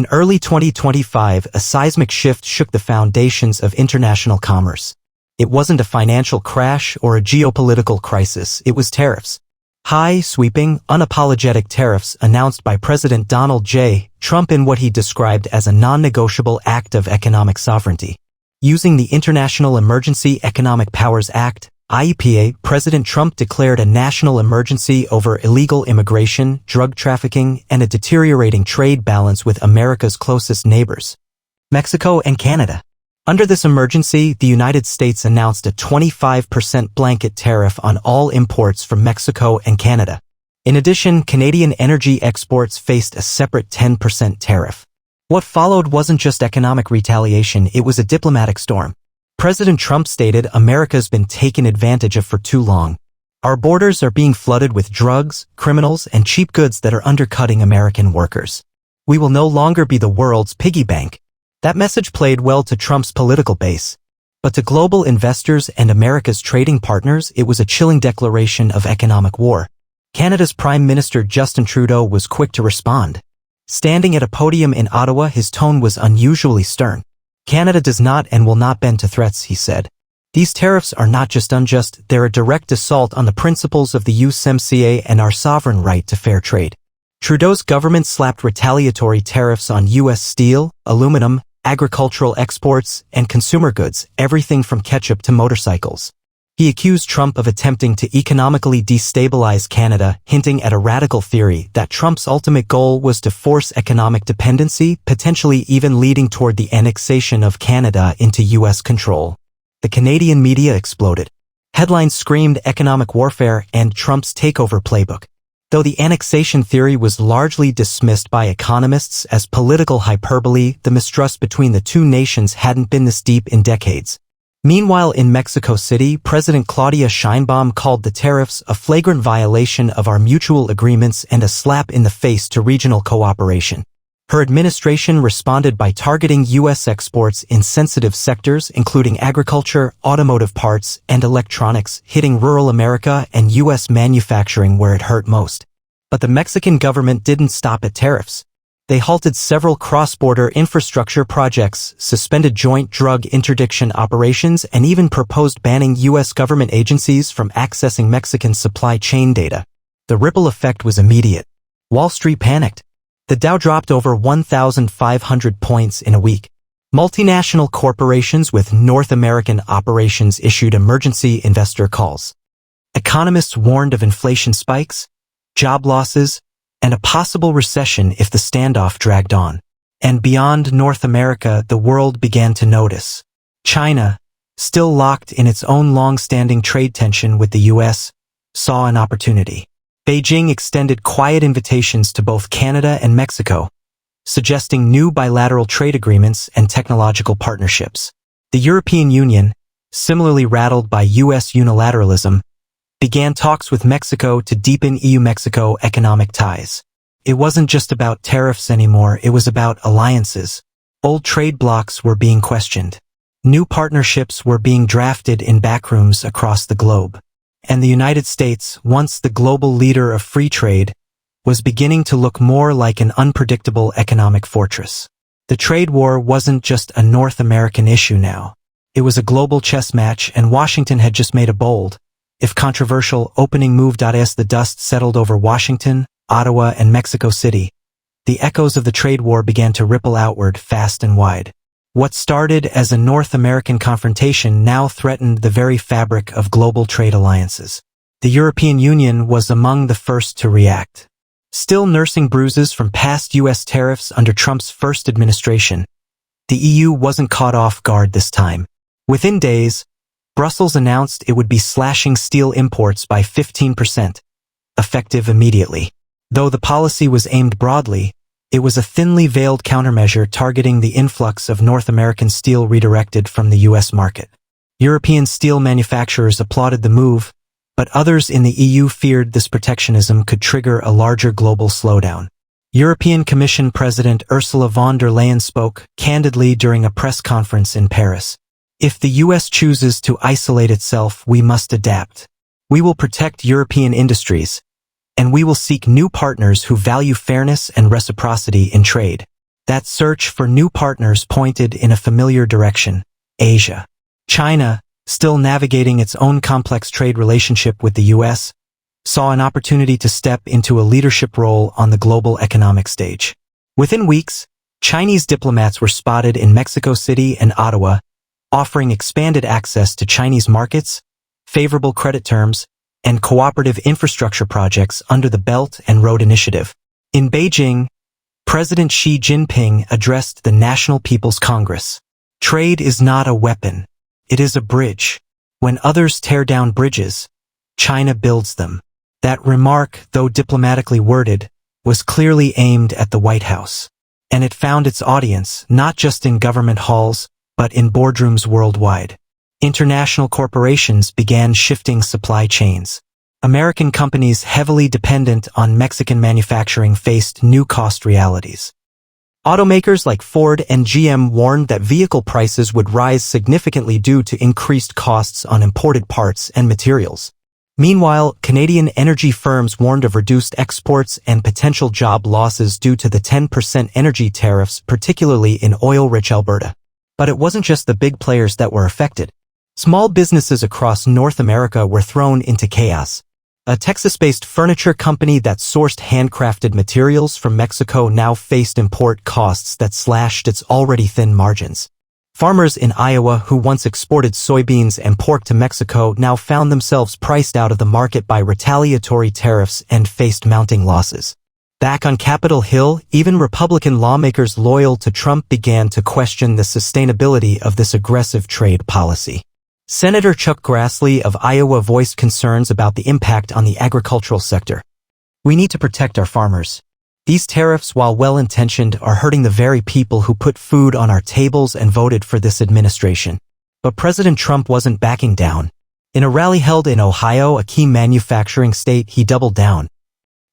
In early 2025, a seismic shift shook the foundations of international commerce. It wasn't a financial crash or a geopolitical crisis, it was tariffs. High, sweeping, unapologetic tariffs announced by President Donald J. Trump in what he described as a non-negotiable act of economic sovereignty. Using the International Emergency Economic Powers Act, IEPA, President Trump declared a national emergency over illegal immigration, drug trafficking, and a deteriorating trade balance with America's closest neighbors, Mexico and Canada. Under this emergency, the United States announced a 25% blanket tariff on all imports from Mexico and Canada. In addition, Canadian energy exports faced a separate 10% tariff. What followed wasn't just economic retaliation, it was a diplomatic storm. President Trump stated, "America's been taken advantage of for too long. Our borders are being flooded with drugs, criminals, and cheap goods that are undercutting American workers. We will no longer be the world's piggy bank." That message played well to Trump's political base. But to global investors and America's trading partners, it was a chilling declaration of economic war. Canada's Prime Minister Justin Trudeau was quick to respond. Standing at a podium in Ottawa, his tone was unusually stern. "Canada does not and will not bend to threats," he said. "These tariffs are not just unjust, they're a direct assault on the principles of the USMCA and our sovereign right to fair trade." Trudeau's government slapped retaliatory tariffs on U.S. steel, aluminum, agricultural exports, and consumer goods, everything from ketchup to motorcycles. He accused Trump of attempting to economically destabilize Canada, hinting at a radical theory that Trump's ultimate goal was to force economic dependency, potentially even leading toward the annexation of Canada into U.S. control. The Canadian media exploded. Headlines screamed economic warfare and Trump's takeover playbook. Though the annexation theory was largely dismissed by economists as political hyperbole, the mistrust between the two nations hadn't been this deep in decades. Meanwhile, in Mexico City, President Claudia Sheinbaum called the tariffs a flagrant violation of our mutual agreements and a slap in the face to regional cooperation. Her administration responded by targeting U.S. exports in sensitive sectors including agriculture, automotive parts, and electronics, hitting rural America and U.S. manufacturing where it hurt most. But the Mexican government didn't stop at tariffs. They halted several cross-border infrastructure projects, suspended joint drug interdiction operations, and even proposed banning U.S. government agencies from accessing Mexican supply chain data. The ripple effect was immediate. Wall Street panicked. The Dow dropped over 1,500 points in a week. Multinational corporations with North American operations issued emergency investor calls. Economists warned of inflation spikes, job losses, and a possible recession if the standoff dragged on. And beyond North America, the world began to notice. China, still locked in its own long-standing trade tension with the U.S., saw an opportunity. Beijing extended quiet invitations to both Canada and Mexico, suggesting new bilateral trade agreements and technological partnerships. The European Union, similarly rattled by U.S. unilateralism, began talks with Mexico to deepen EU-Mexico economic ties. It wasn't just about tariffs anymore, it was about alliances. Old trade blocs were being questioned. New partnerships were being drafted in backrooms across the globe. And the United States, once the global leader of free trade, was beginning to look more like an unpredictable economic fortress. The trade war wasn't just a North American issue now. It was a global chess match, and Washington had just made a bold, if controversial, opening move. As the dust settled over Washington, Ottawa, and Mexico City, the echoes of the trade war began to ripple outward fast and wide. What started as a North American confrontation now threatened the very fabric of global trade alliances. The European Union was among the first to react. Still nursing bruises from past U.S. tariffs under Trump's first administration, the EU wasn't caught off guard this time. Within days, Brussels announced it would be slashing steel imports by 15%, effective immediately. Though the policy was aimed broadly, it was a thinly veiled countermeasure targeting the influx of North American steel redirected from the U.S. market. European steel manufacturers applauded the move, but others in the EU feared this protectionism could trigger a larger global slowdown. European Commission President Ursula von der Leyen spoke candidly during a press conference in Paris. "If the U.S. chooses to isolate itself, we must adapt. We will protect European industries, and we will seek new partners who value fairness and reciprocity in trade." That search for new partners pointed in a familiar direction: Asia. China, still navigating its own complex trade relationship with the U.S., saw an opportunity to step into a leadership role on the global economic stage. Within weeks, Chinese diplomats were spotted in Mexico City and Ottawa, offering expanded access to Chinese markets, favorable credit terms, and cooperative infrastructure projects under the Belt and Road Initiative. In Beijing, President Xi Jinping addressed the National People's Congress. Trade is not a weapon. It is a bridge. When others tear down bridges, China builds them. That remark, though diplomatically worded, was clearly aimed at the White House. And it found its audience not just in government halls, but in boardrooms worldwide. International corporations began shifting supply chains. American companies heavily dependent on Mexican manufacturing faced new cost realities. Automakers like Ford and GM warned that vehicle prices would rise significantly due to increased costs on imported parts and materials. Meanwhile, Canadian energy firms warned of reduced exports and potential job losses due to the 10% energy tariffs, particularly in oil-rich Alberta. But it wasn't just the big players that were affected. Small businesses across North America were thrown into chaos. A Texas-based furniture company that sourced handcrafted materials from Mexico now faced import costs that slashed its already thin margins. Farmers in Iowa who once exported soybeans and pork to Mexico now found themselves priced out of the market by retaliatory tariffs and faced mounting losses. Back on Capitol Hill, even Republican lawmakers loyal to Trump began to question the sustainability of this aggressive trade policy. Senator Chuck Grassley of Iowa voiced concerns about the impact on the agricultural sector. We need to protect our farmers. These tariffs, while well-intentioned, are hurting the very people who put food on our tables and voted for this administration. But President Trump wasn't backing down. In a rally held in Ohio, a key manufacturing state, he doubled down.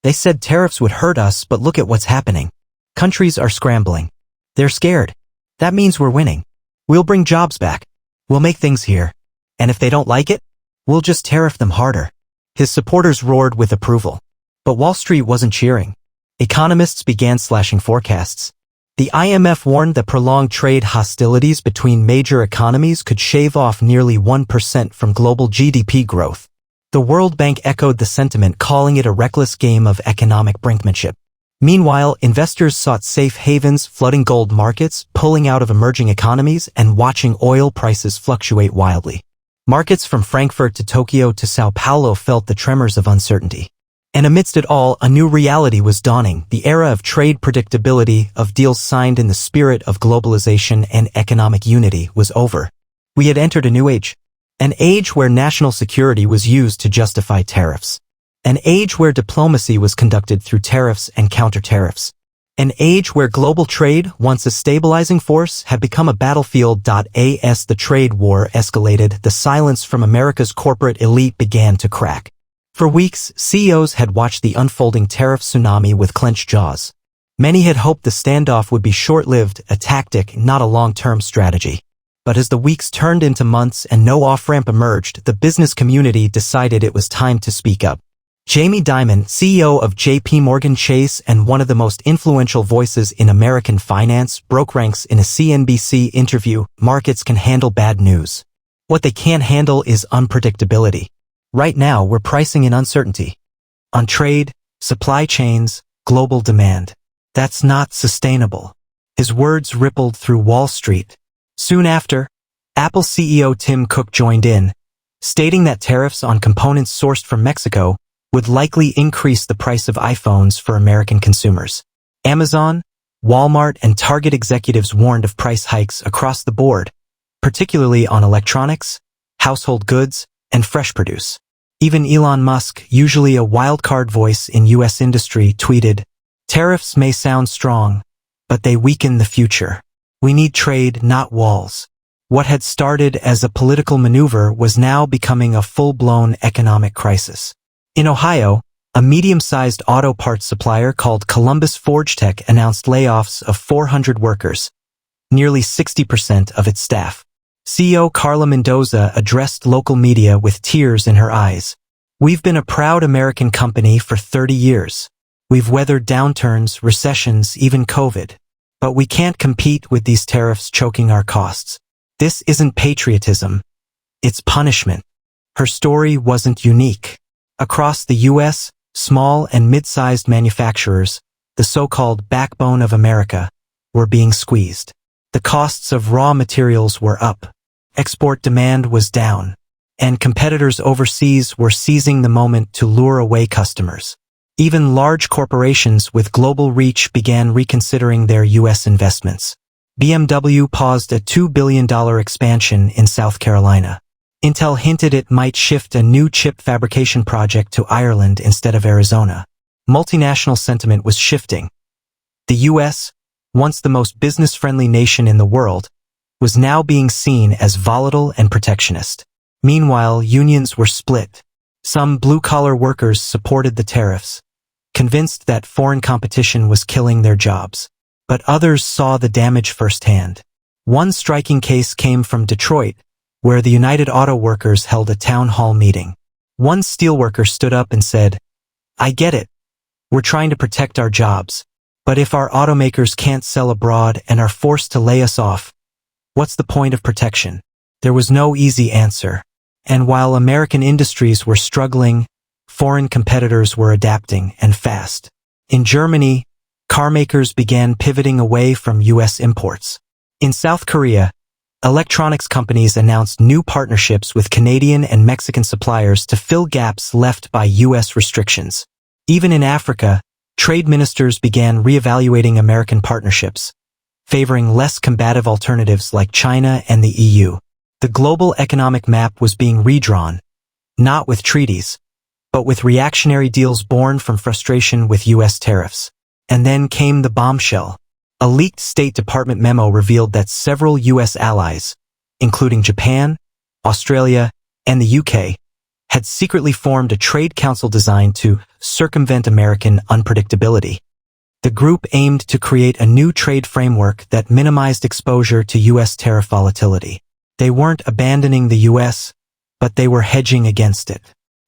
They said tariffs would hurt us, but look at what's happening. Countries are scrambling. They're scared. That means we're winning. We'll bring jobs back. We'll make things here. And if they don't like it, we'll just tariff them harder. His supporters roared with approval. But Wall Street wasn't cheering. Economists began slashing forecasts. The IMF warned that prolonged trade hostilities between major economies could shave off nearly 1% from global GDP growth. The World Bank echoed the sentiment, calling it a reckless game of economic brinkmanship. Meanwhile, investors sought safe havens, flooding gold markets, pulling out of emerging economies, and watching oil prices fluctuate wildly. Markets from Frankfurt to Tokyo to Sao Paulo felt the tremors of uncertainty. And amidst it all, a new reality was dawning. The era of trade predictability, of deals signed in the spirit of globalization and economic unity, was over. We had entered a new age. An age where national security was used to justify tariffs. An age where diplomacy was conducted through tariffs and counter-tariffs. An age where global trade, once a stabilizing force, had become a battlefield. As the trade war escalated, the silence from America's corporate elite began to crack. For weeks, CEOs had watched the unfolding tariff tsunami with clenched jaws. Many had hoped the standoff would be short-lived, a tactic, not a long-term strategy. But as the weeks turned into months and no off-ramp emerged, the business community decided it was time to speak up. Jamie Dimon, CEO of J.P. Morgan Chase and one of the most influential voices in American finance, broke ranks in a CNBC interview. Markets can handle bad news. What they can't handle is unpredictability. Right now, we're pricing in uncertainty. On trade, supply chains, global demand. That's not sustainable. His words rippled through Wall Street. Soon after, Apple CEO Tim Cook joined in, stating that tariffs on components sourced from Mexico would likely increase the price of iPhones for American consumers. Amazon, Walmart, and Target executives warned of price hikes across the board, particularly on electronics, household goods, and fresh produce. Even Elon Musk, usually a wild-card voice in U.S. industry, tweeted, "Tariffs may sound strong, but they weaken the future. We need trade, not walls." What had started as a political maneuver was now becoming a full-blown economic crisis. In Ohio, a medium-sized auto parts supplier called Columbus Forge Tech announced layoffs of 400 workers, nearly 60% of its staff. CEO Carla Mendoza addressed local media with tears in her eyes. "We've been a proud American company for 30 years. We've weathered downturns, recessions, even COVID. But we can't compete with these tariffs choking our costs. This isn't patriotism. It's punishment. Her story wasn't unique. Across the U.S., small and mid-sized manufacturers, the so-called backbone of America, were being squeezed. The costs of raw materials were up. Export demand was down. And competitors overseas were seizing the moment to lure away customers. Even large corporations with global reach began reconsidering their U.S. investments. BMW paused a $2 billion expansion in South Carolina. Intel hinted it might shift a new chip fabrication project to Ireland instead of Arizona. Multinational sentiment was shifting. The U.S., once the most business-friendly nation in the world, was now being seen as volatile and protectionist. Meanwhile, unions were split. Some blue-collar workers supported the tariffs, convinced that foreign competition was killing their jobs. But others saw the damage firsthand. One striking case came from Detroit, where the United Auto Workers held a town hall meeting. One steelworker stood up and said, "I get it. We're trying to protect our jobs. But if our automakers can't sell abroad and are forced to lay us off, what's the point of protection?" There was no easy answer. And while American industries were struggling, foreign competitors were adapting, and fast. In Germany, carmakers began pivoting away from U.S. imports. In South Korea, electronics companies announced new partnerships with Canadian and Mexican suppliers to fill gaps left by U.S. restrictions. Even in Africa, trade ministers began reevaluating American partnerships, favoring less combative alternatives like China and the EU. The global economic map was being redrawn, not with treaties, but with reactionary deals born from frustration with U.S. tariffs. And then came the bombshell. A leaked State Department memo revealed that several U.S. allies, including Japan, Australia, and the UK, had secretly formed a trade council designed to circumvent American unpredictability. The group aimed to create a new trade framework that minimized exposure to U.S. tariff volatility. They weren't abandoning the U.S., but they were hedging against it.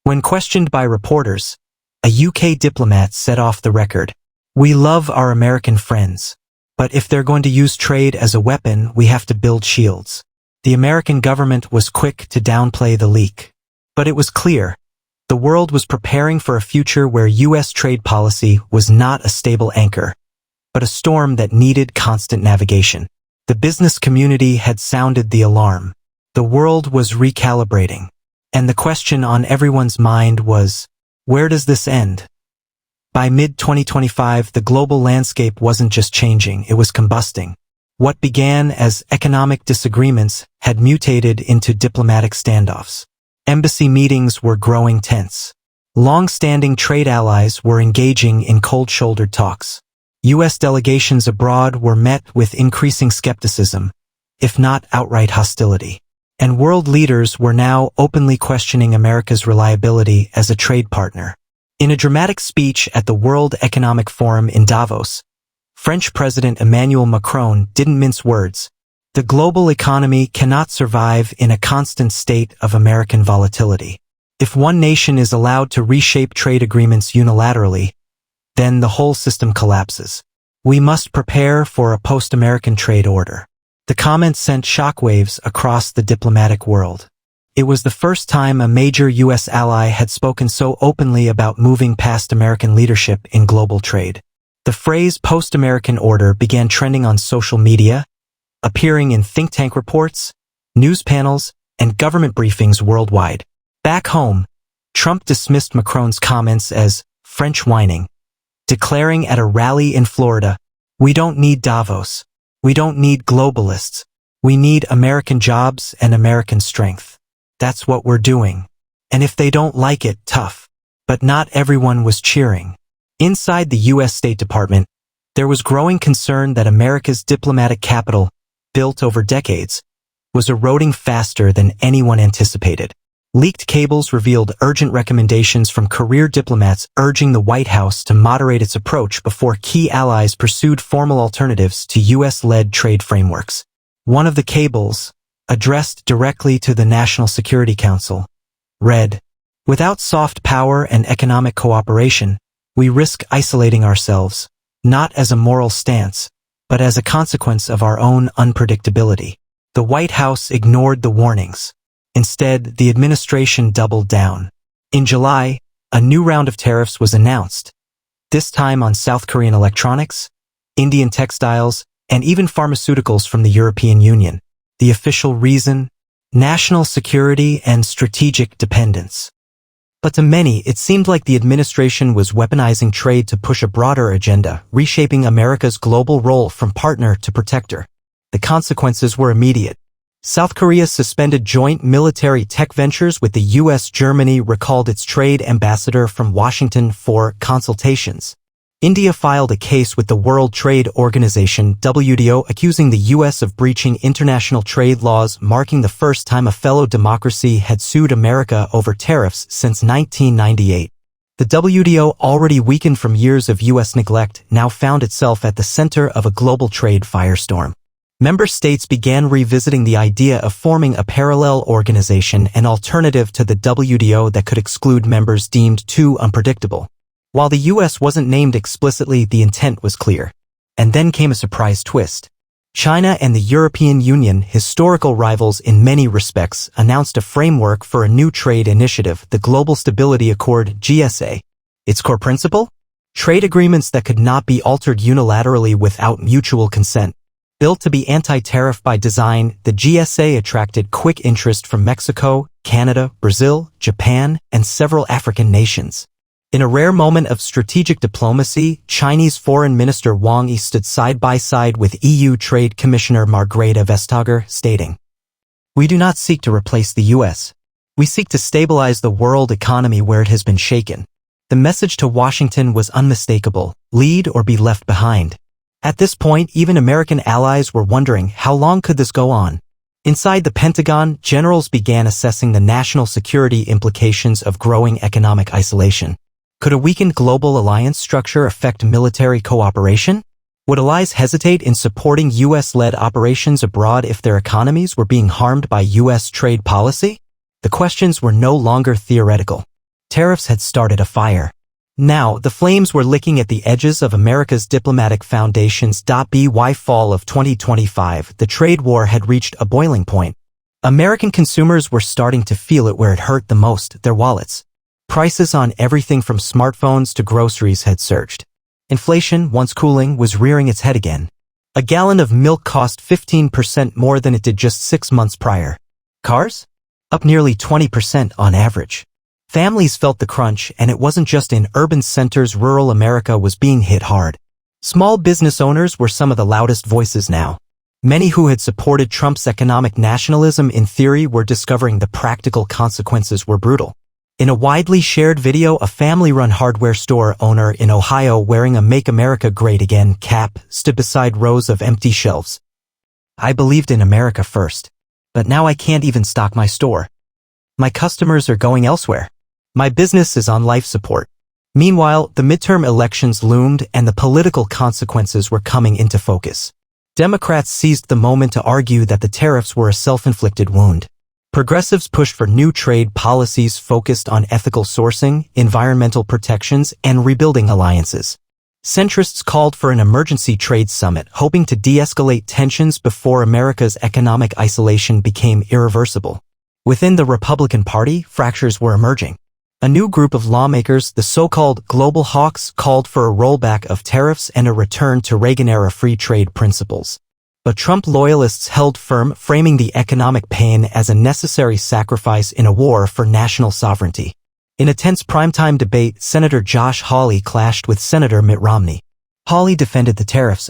When questioned by reporters, a UK diplomat said off the record, "We love our American friends, but if they're going to use trade as a weapon, we have to build shields." The American government was quick to downplay the leak. But it was clear, the world was preparing for a future where U.S. trade policy was not a stable anchor, but a storm that needed constant navigation. The business community had sounded the alarm. The world was recalibrating. And the question on everyone's mind was, where does this end? By mid-2025, the global landscape wasn't just changing, it was combusting. What began as economic disagreements had mutated into diplomatic standoffs. Embassy meetings were growing tense. Long-standing trade allies were engaging in cold-shouldered talks. U.S. delegations abroad were met with increasing skepticism, if not outright hostility. And world leaders were now openly questioning America's reliability as a trade partner. In a dramatic speech at the World Economic Forum in Davos, French President Emmanuel Macron didn't mince words. The global economy cannot survive in a constant state of American volatility. If one nation is allowed to reshape trade agreements unilaterally, then the whole system collapses. We must prepare for a post-American trade order. The comment sent shockwaves across the diplomatic world. It was the first time a major U.S. ally had spoken so openly about moving past American leadership in global trade. The phrase post-American order began trending on social media, appearing in think tank reports, news panels, and government briefings worldwide. Back home, Trump dismissed Macron's comments as French whining, declaring at a rally in Florida, "We don't need Davos. We don't need globalists. We need American jobs and American strength. That's what we're doing. And if they don't like it, tough." But not everyone was cheering. Inside the U.S. State Department, there was growing concern that America's diplomatic capital, built over decades, was eroding faster than anyone anticipated. Leaked cables revealed urgent recommendations from career diplomats urging the White House to moderate its approach before key allies pursued formal alternatives to U.S.-led trade frameworks. One of the cables, addressed directly to the National Security Council, read, "Without soft power and economic cooperation, we risk isolating ourselves, not as a moral stance, but as a consequence of our own unpredictability. The White House ignored the warnings. Instead, the administration doubled down. In July, a new round of tariffs was announced, this time on South Korean electronics, Indian textiles, and even pharmaceuticals from the European Union. The official reason? National security and strategic dependence. But to many, it seemed like the administration was weaponizing trade to push a broader agenda, reshaping America's global role from partner to protector. The consequences were immediate. South Korea suspended joint military tech ventures with the U.S. Germany recalled its trade ambassador from Washington for consultations. India filed a case with the World Trade Organization (WTO) accusing the U.S. of breaching international trade laws, marking the first time a fellow democracy had sued America over tariffs since 1998. The WTO, already weakened from years of U.S. neglect, now found itself at the center of a global trade firestorm. Member states began revisiting the idea of forming a parallel organization, an alternative to the WTO that could exclude members deemed too unpredictable. While the U.S. wasn't named explicitly, the intent was clear. And then came a surprise twist. China and the European Union, historical rivals in many respects, announced a framework for a new trade initiative, the Global Stability Accord (GSA). Its core principle? Trade agreements that could not be altered unilaterally without mutual consent. Built to be anti-tariff by design, the GSA attracted quick interest from Mexico, Canada, Brazil, Japan, and several African nations. In a rare moment of strategic diplomacy, Chinese Foreign Minister Wang Yi stood side by side with EU Trade Commissioner Margrethe Vestager, stating, "We do not seek to replace the U.S. We seek to stabilize the world economy where it has been shaken." The message to Washington was unmistakable: lead or be left behind. At this point, even American allies were wondering, how long could this go on? Inside the Pentagon, generals began assessing the national security implications of growing economic isolation. Could a weakened global alliance structure affect military cooperation? Would allies hesitate in supporting U.S.-led operations abroad if their economies were being harmed by U.S. trade policy? The questions were no longer theoretical. Tariffs had started a fire. Now, the flames were licking at the edges of America's diplomatic foundations. By fall of 2025, the trade war had reached a boiling point. American consumers were starting to feel it where it hurt the most, their wallets. Prices on everything from smartphones to groceries had surged. Inflation, once cooling, was rearing its head again. A gallon of milk cost 15% more than it did just 6 months prior. Cars? Up nearly 20% on average. Families felt the crunch, and it wasn't just in urban centers. Rural America was being hit hard. Small business owners were some of the loudest voices now. Many who had supported Trump's economic nationalism in theory were discovering the practical consequences were brutal. In a widely shared video, a family-run hardware store owner in Ohio wearing a Make America Great Again cap stood beside rows of empty shelves. "I believed in America first. But now I can't even stock my store. My customers are going elsewhere. My business is on life support." Meanwhile, the midterm elections loomed and the political consequences were coming into focus. Democrats seized the moment to argue that the tariffs were a self-inflicted wound. Progressives pushed for new trade policies focused on ethical sourcing, environmental protections, and rebuilding alliances. Centrists called for an emergency trade summit, hoping to de-escalate tensions before America's economic isolation became irreversible. Within the Republican Party, fractures were emerging. A new group of lawmakers, the so-called global hawks, called for a rollback of tariffs and a return to Reagan-era free trade principles. But Trump loyalists held firm, framing the economic pain as a necessary sacrifice in a war for national sovereignty. In a tense primetime debate, Senator Josh Hawley clashed with Senator Mitt Romney. Hawley defended the tariffs.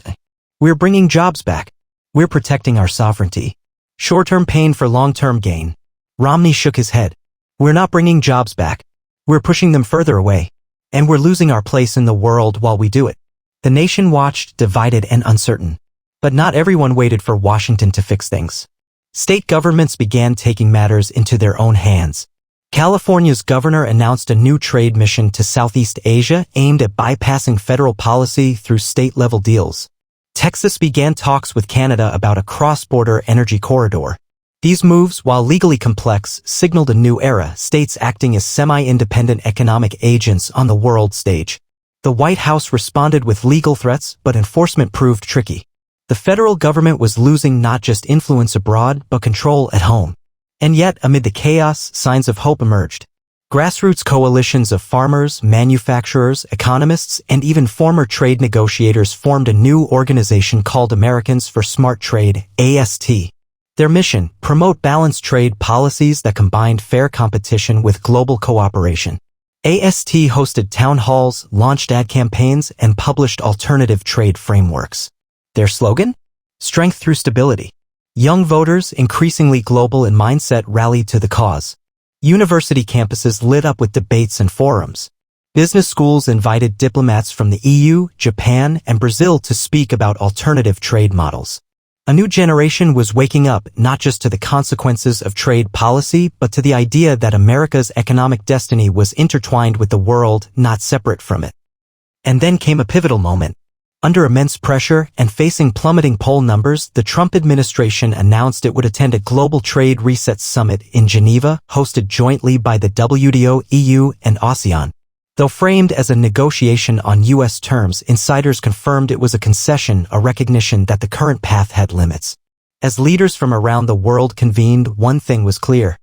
"We're bringing jobs back. We're protecting our sovereignty. Short-term pain for long-term gain." Romney shook his head. "We're not bringing jobs back. We're pushing them further away. And we're losing our place in the world while we do it." The nation watched, divided and uncertain. But not everyone waited for Washington to fix things. State governments began taking matters into their own hands. California's governor announced a new trade mission to Southeast Asia aimed at bypassing federal policy through state-level deals. Texas began talks with Canada about a cross-border energy corridor. These moves, while legally complex, signaled a new era, states acting as semi-independent economic agents on the world stage. The White House responded with legal threats, but enforcement proved tricky. The federal government was losing not just influence abroad, but control at home. And yet, amid the chaos, signs of hope emerged. Grassroots coalitions of farmers, manufacturers, economists, and even former trade negotiators formed a new organization called Americans for Smart Trade, AST. Their mission: promote balanced trade policies that combined fair competition with global cooperation. AST hosted town halls, launched ad campaigns, and published alternative trade frameworks. Their slogan? Strength through stability. Young voters, increasingly global in mindset, rallied to the cause. University campuses lit up with debates and forums. Business schools invited diplomats from the EU, Japan, and Brazil to speak about alternative trade models. A new generation was waking up not just to the consequences of trade policy, but to the idea that America's economic destiny was intertwined with the world, not separate from it. And then came a pivotal moment. Under immense pressure and facing plummeting poll numbers, the Trump administration announced it would attend a Global Trade Reset Summit in Geneva, hosted jointly by the WTO, EU, and ASEAN. Though framed as a negotiation on U.S. terms, insiders confirmed it was a concession, a recognition that the current path had limits. As leaders from around the world convened, one thing was clear.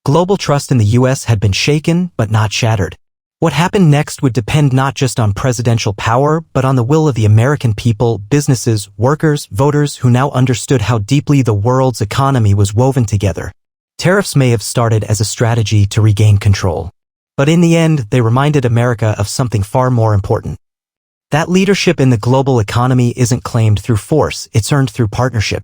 Global trust in the U.S. had been shaken, but not shattered. What happened next would depend not just on presidential power, but on the will of the American people, businesses, workers, voters who now understood how deeply the world's economy was woven together. Tariffs may have started as a strategy to regain control. But in the end, they reminded America of something far more important. That leadership in the global economy isn't claimed through force, it's earned through partnership.